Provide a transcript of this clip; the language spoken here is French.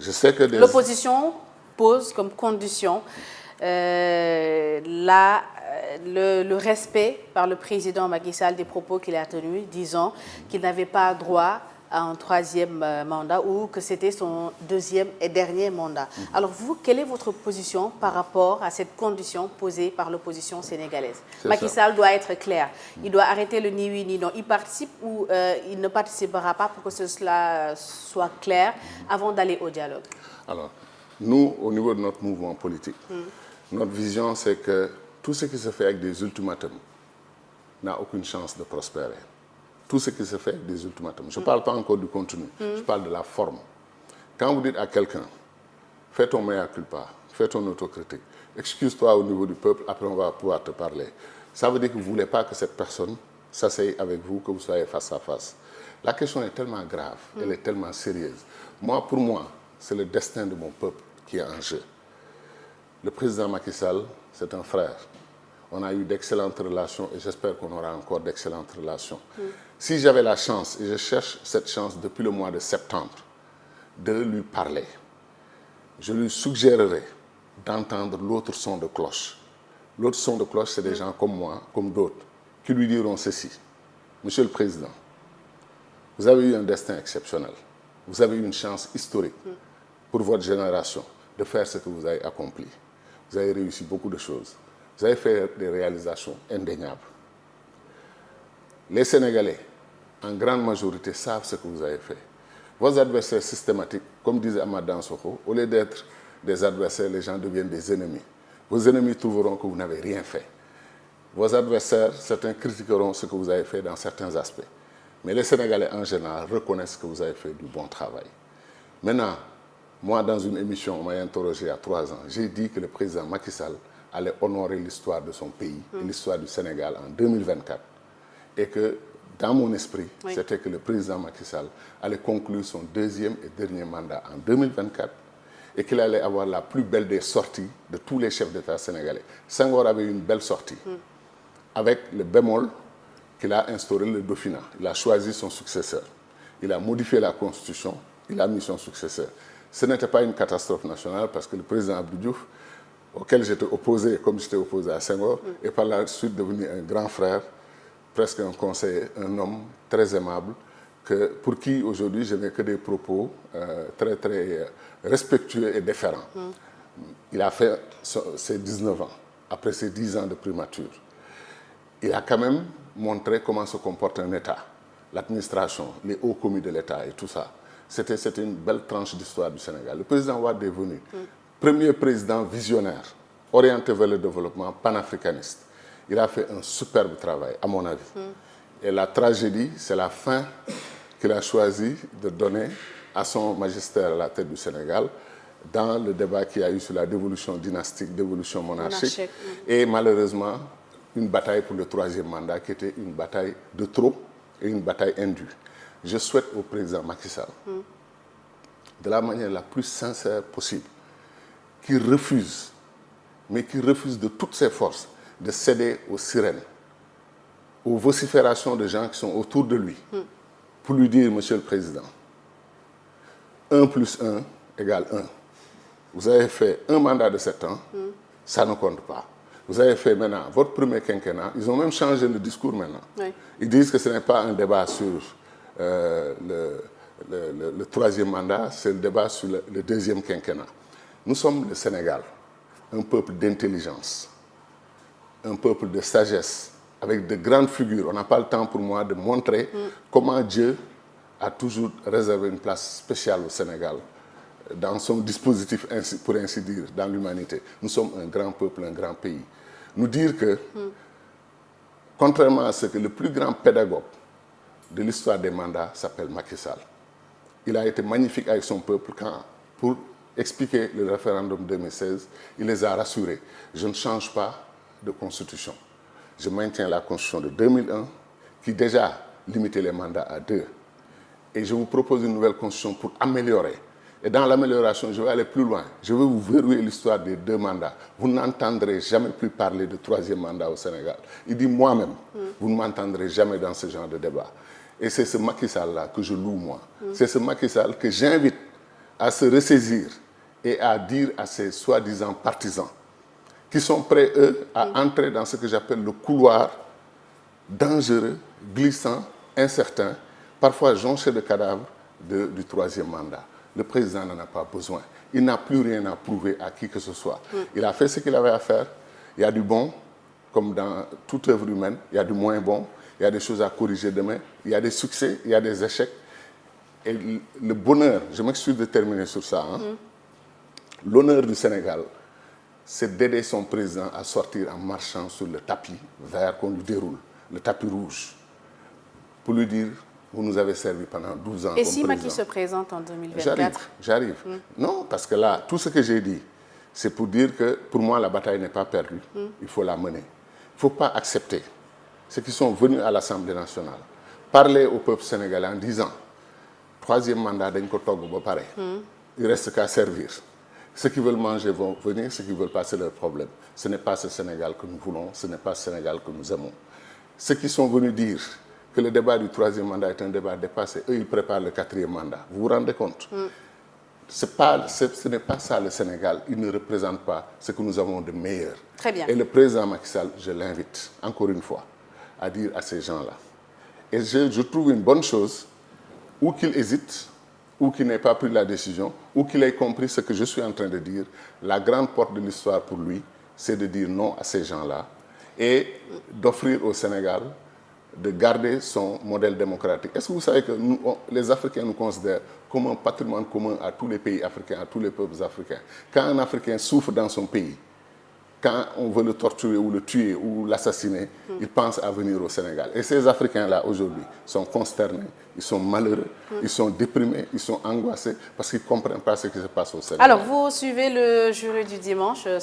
Je sais que l'opposition pose comme condition le respect par le président Macky Sall des propos qu'il a tenus, disant qu'il n'avait pas droit à un troisième mandat ou que c'était son deuxième et dernier mandat. Alors vous, quelle est votre position par rapport à cette condition posée par l'opposition sénégalaise? Macky Sall doit être clair. Il doit arrêter le ni oui ni non. Il participe ou il ne participera pas pour que cela soit clair avant d'aller au dialogue? Alors, nous, au niveau de notre mouvement politique, notre vision, c'est que tout ce qui se fait avec des ultimatums n'a aucune chance de prospérer. Tout ce qui se fait avec des ultimatums. Je ne parle pas encore du contenu, je parle de la forme. Quand vous dites à quelqu'un, fais ton mea culpa, fais ton autocritique, excuse-toi au niveau du peuple, après on va pouvoir te parler. Ça veut dire que vous ne voulez pas que cette personne s'asseye avec vous, que vous soyez face à face. La question est tellement grave, elle est tellement sérieuse. Pour moi, c'est le destin de mon peuple qui est en jeu. Le président Macky Sall, c'est un frère. On a eu d'excellentes relations et j'espère qu'on aura encore d'excellentes relations. Si j'avais la chance, et je cherche cette chance depuis le mois de septembre, de lui parler, je lui suggérerais d'entendre l'autre son de cloche. L'autre son de cloche, c'est des gens comme moi, comme d'autres, qui lui diront ceci. Monsieur le Président, vous avez eu un destin exceptionnel. Vous avez eu une chance historique pour votre génération de faire ce que vous avez accompli. Vous avez réussi beaucoup de choses. Vous avez fait des réalisations indéniables. Les Sénégalais, en grande majorité, savent ce que vous avez fait. Vos adversaires systématiques, comme disait Amadan Sokho, au lieu d'être des adversaires, les gens deviennent des ennemis. Vos ennemis trouveront que vous n'avez rien fait. Vos adversaires, certains critiqueront ce que vous avez fait dans certains aspects. Mais les Sénégalais, en général, reconnaissent que vous avez fait du bon travail. Maintenant, moi, dans une émission, on m'a interrogé il y a 3 ans, j'ai dit que le président Macky Sall allait honorer l'histoire de son pays, l'histoire du Sénégal en 2024. Et que, dans mon esprit, c'était que le président Macky Sall allait conclure son deuxième et dernier mandat en 2024 et qu'il allait avoir la plus belle des sorties de tous les chefs d'État sénégalais. Senghor avait une belle sortie, avec le bémol qu'il a instauré le Dauphinat. Il a choisi son successeur. Il a modifié la Constitution, il a mis son successeur. Ce n'était pas une catastrophe nationale parce que le président Abdou Diouf, auquel j'étais opposé, comme j'étais opposé à Senghor, est par la suite devenu un grand frère, presque un conseiller, un homme très aimable, pour qui aujourd'hui je n'ai que des propos très respectueux et déférents. Il a fait ses 19 ans, après ses 10 ans de primature. Il a quand même montré comment se comporte un État, l'administration, les hauts commis de l'État et tout ça. C'était une belle tranche d'histoire du Sénégal. Le président Wade est venu, premier président visionnaire, orienté vers le développement, panafricaniste. Il a fait un superbe travail, à mon avis. Et la tragédie, c'est la fin qu'il a choisi de donner à son magistère à la tête du Sénégal dans le débat qu'il y a eu sur la dévolution dynastique, dévolution monarchique. Et malheureusement, une bataille pour le troisième mandat qui était une bataille de trop et une bataille indue. Je souhaite au président Macky Sall, de la manière la plus sincère possible, qu'il refuse, mais qu'il refuse de toutes ses forces de céder aux sirènes, aux vociférations de gens qui sont autour de lui, pour lui dire, Monsieur le Président, 1 + 1 = 1. Vous avez fait un mandat de 7 ans, ça ne compte pas. Vous avez fait maintenant votre premier quinquennat, ils ont même changé le discours maintenant. Ils disent que ce n'est pas un débat sur le troisième mandat, c'est le débat sur le deuxième quinquennat. Nous sommes le Sénégal, un peuple d'intelligence, un peuple de sagesse, avec de grandes figures. On n'a pas le temps pour moi de montrer comment Dieu a toujours réservé une place spéciale au Sénégal, dans son dispositif, pour ainsi dire, dans l'humanité. Nous sommes un grand peuple, un grand pays. Nous dire que, contrairement à ce que le plus grand pédagogue de l'histoire des mandats s'appelle Macky Sall, il a été magnifique avec son peuple pour expliquer le référendum 2016, il les a rassurés. Je ne change pas de constitution. Je maintiens la constitution de 2001 qui déjà limitait les mandats à 2. Et je vous propose une nouvelle constitution pour améliorer. Et dans l'amélioration, je vais aller plus loin. Je vais vous verrouiller l'histoire des 2 mandats. Vous n'entendrez jamais plus parler de troisième mandat au Sénégal. Il dit moi-même, vous ne m'entendrez jamais dans ce genre de débat. Et c'est ce Macky Sall-là que je loue, moi. C'est ce Macky Sall que j'invite à se ressaisir et à dire à ces soi-disant partisans qui sont prêts, eux, à entrer dans ce que j'appelle le couloir dangereux, glissant, incertain, parfois jonché de cadavres du troisième mandat. Le président n'en a pas besoin. Il n'a plus rien à prouver à qui que ce soit. Il a fait ce qu'il avait à faire. Il y a du bon, comme dans toute œuvre humaine. Il y a du moins bon. Il y a des choses à corriger demain. Il y a des succès, il y a des échecs. Et le bonheur, je m'excuse de terminer sur ça, l'honneur du Sénégal, c'est d'aider son président à sortir en marchant sur le tapis vert qu'on lui déroule, le tapis rouge, pour lui dire, vous nous avez servi pendant 12 ans Et comme si président. Macky se présente en 2024? J'arrive. Non, parce que là, tout ce que j'ai dit, c'est pour dire que pour moi, la bataille n'est pas perdue. Il faut la mener. Il ne faut pas accepter ceux qui sont venus à l'Assemblée nationale parler au peuple sénégalais en disant troisième mandat dañ ko togg ba pare. Il reste qu'à servir. Ceux qui veulent manger vont venir, ceux qui veulent passer leur problème. Ce n'est pas ce Sénégal que nous voulons, ce n'est pas ce Sénégal que nous aimons. Ceux qui sont venus dire que le débat du troisième mandat est un débat dépassé, eux, ils préparent le quatrième mandat. Vous vous rendez compte? Ce n'est pas ça le Sénégal. Il ne représente pas ce que nous avons de meilleur. Très bien. Et le président Macky Sall, je l'invite, encore une fois, à dire à ces gens-là. Et je trouve une bonne chose, ou qu'il hésite, ou qu'il n'ait pas pris la décision, ou qu'il ait compris ce que je suis en train de dire. La grande porte de l'histoire pour lui, c'est de dire non à ces gens-là et d'offrir au Sénégal de garder son modèle démocratique. Est-ce que vous savez que nous, les Africains nous considèrent comme un patrimoine commun à tous les pays africains, à tous les peuples africains? Quand un Africain souffre dans son pays, quand on veut le torturer ou le tuer ou l'assassiner, il pense à venir au Sénégal. Et ces Africains-là, aujourd'hui, sont consternés, ils sont malheureux, ils sont déprimés, ils sont angoissés parce qu'ils ne comprennent pas ce qui se passe au Sénégal. Alors, vous suivez le jury du dimanche